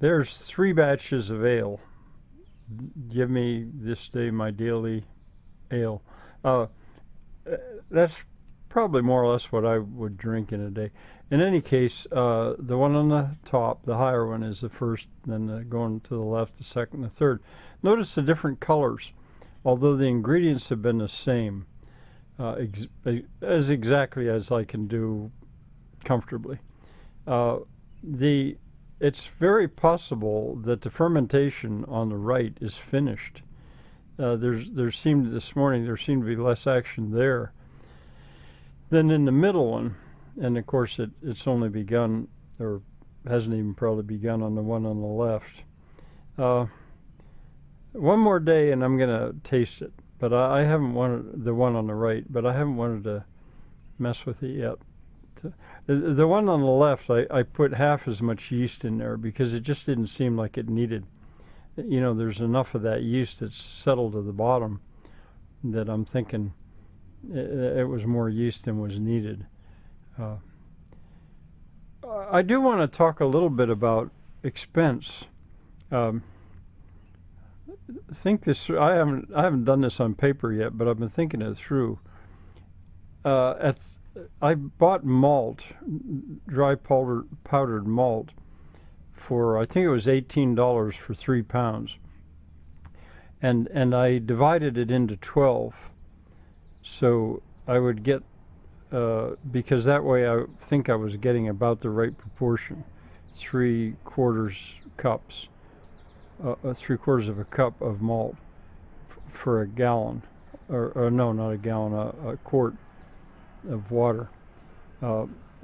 There's 3 batches of ale. Give me this day my daily ale. Uh, that's probably more or less what I would drink in a day. In any case, the one on the top, the higher one, is the first, then going to the left, the second, the third. Notice the different colors, although the ingredients have been the same, as exactly as I can do comfortably. It's very possible that the fermentation on the right is finished. This morning there seemed to be less action there than in the middle one, and of course it's only begun, or hasn't even probably begun, on the one on the left. One more day and I'm gonna taste it, but I haven't wanted the one on the right, but I haven't wanted to mess with it yet. The one on the left, I put half as much yeast in there because it just didn't seem like it needed. There's enough of that yeast that's settled to the bottom that I'm thinking it was more yeast than was needed. I do want to talk a little bit about expense. I haven't done this on paper yet, but I've been thinking it through. I bought malt, dry powdered malt, for I think it was $18 for 3 pounds, and I divided it into 12, so I would get, because that way I think I was getting about the right proportion, 3/4 cups, 3/4 of a cup of malt for a gallon, or no, not a gallon, a quart of water.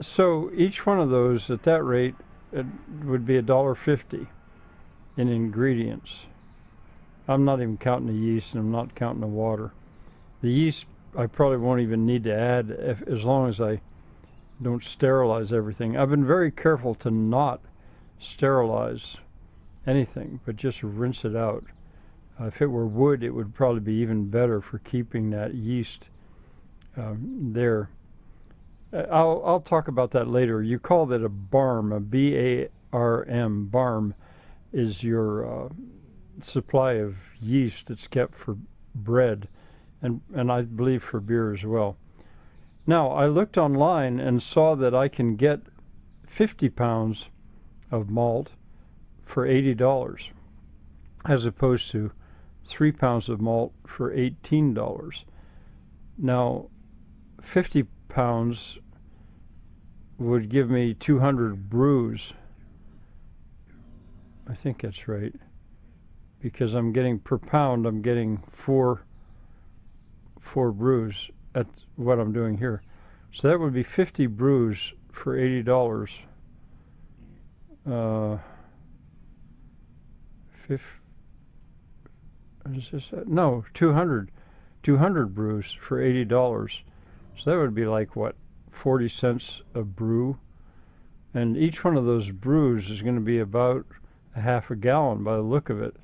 So each one of those at that rate, it would be $1.50 in ingredients. I'm not even counting the yeast, and I'm not counting the water. The yeast I probably won't even need to add as long as I don't sterilize everything. I've been very careful to not sterilize anything, but just rinse it out. If it were wood, it would probably be even better for keeping that yeast there. I'll talk about that later. You call that a barm, a B-A-R-M. Barm is your supply of yeast that's kept for bread, and I believe for beer as well. Now, I looked online and saw that I can get 50 pounds of malt for $80, as opposed to 3 pounds of malt for $18. Now, 50 pounds would give me 200 brews. I think that's right, because I'm getting per pound, I'm getting four brews at what I'm doing here. So that would be 50 brews for $80. No, 200 brews for $80. So that would be like, what, 40 cents a brew? And each one of those brews is going to be about a half a gallon by the look of it.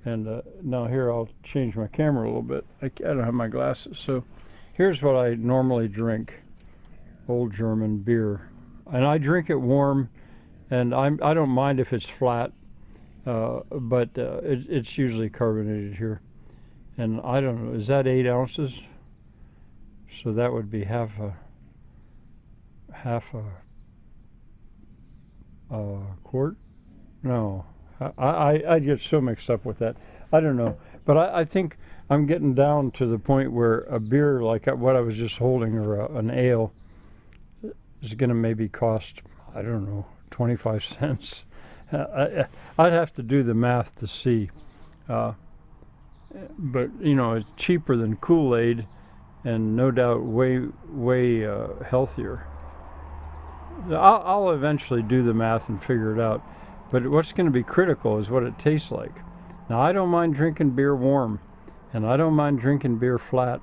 And now here, I'll change my camera a little bit. I don't have my glasses. So here's what I normally drink. Old German beer. And I drink it warm, and I don't mind if it's flat, but it's usually carbonated here. And I don't know, is that 8 ounces? So that would be half a quart? No, I get so mixed up with that. I don't know, but I think I'm getting down to the point where a beer like what I was just holding, or an ale, is going to maybe cost, I don't know, 25 cents. I'd have to do the math to see. But, it's cheaper than Kool-Aid, and no doubt way healthier. I'll eventually do the math and figure it out. But what's going to be critical is what it tastes like. Now, I don't mind drinking beer warm, and I don't mind drinking beer flat.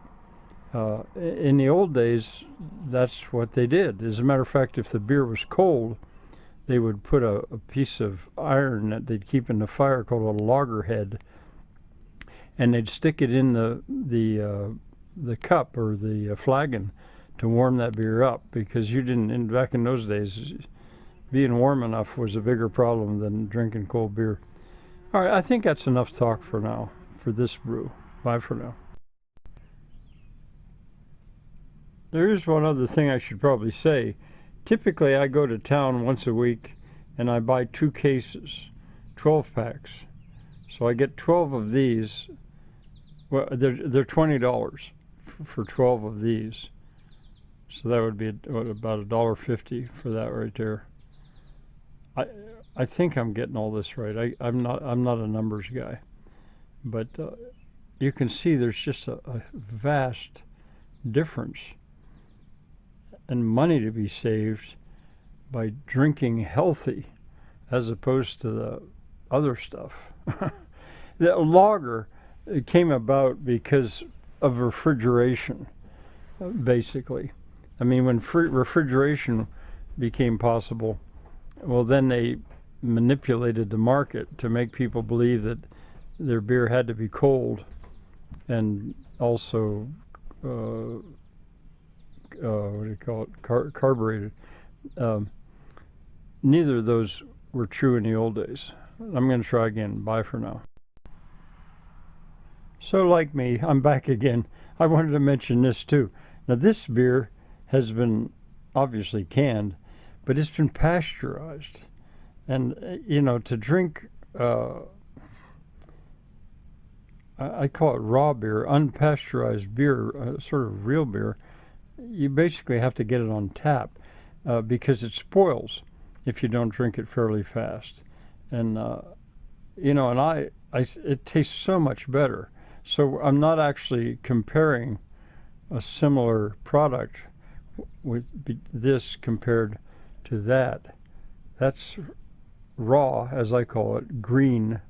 In the old days, that's what they did. As a matter of fact, if the beer was cold, they would put a piece of iron that they'd keep in the fire called a loggerhead, and they'd stick it in the cup or the flagon to warm that beer up, because back in those days, being warm enough was a bigger problem than drinking cold beer. All right, I think that's enough talk for now, for this brew. Bye for now. There is one other thing I should probably say. Typically, I go to town once a week and I buy 2 cases, 12 packs. So I get 12 of these. Well, they're $20 for 12 of these. So that would be about $1.50 for that right there. I think I'm getting all this right. I'm not a numbers guy, but you can see there's just a vast difference and money to be saved by drinking healthy as opposed to the other stuff. The lager came about because of refrigeration, basically. I mean, when refrigeration became possible, well, then they manipulated the market to make people believe that their beer had to be cold and also what do you call it, carbureted. Neither of those were true in the old days. I'm going to try again. Bye for now. So like me, I'm back again. I wanted to mention this too. Now this beer has been obviously canned, but it's been pasteurized. And you know, to drink I call it raw beer, unpasteurized beer, sort of real beer, you basically have to get it on tap because it spoils if you don't drink it fairly fast. And you know, and it tastes so much better. So I'm not actually comparing a similar product with this compared to that. That's raw, as I call it, green,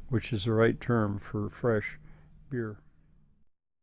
which is the right term for fresh beer.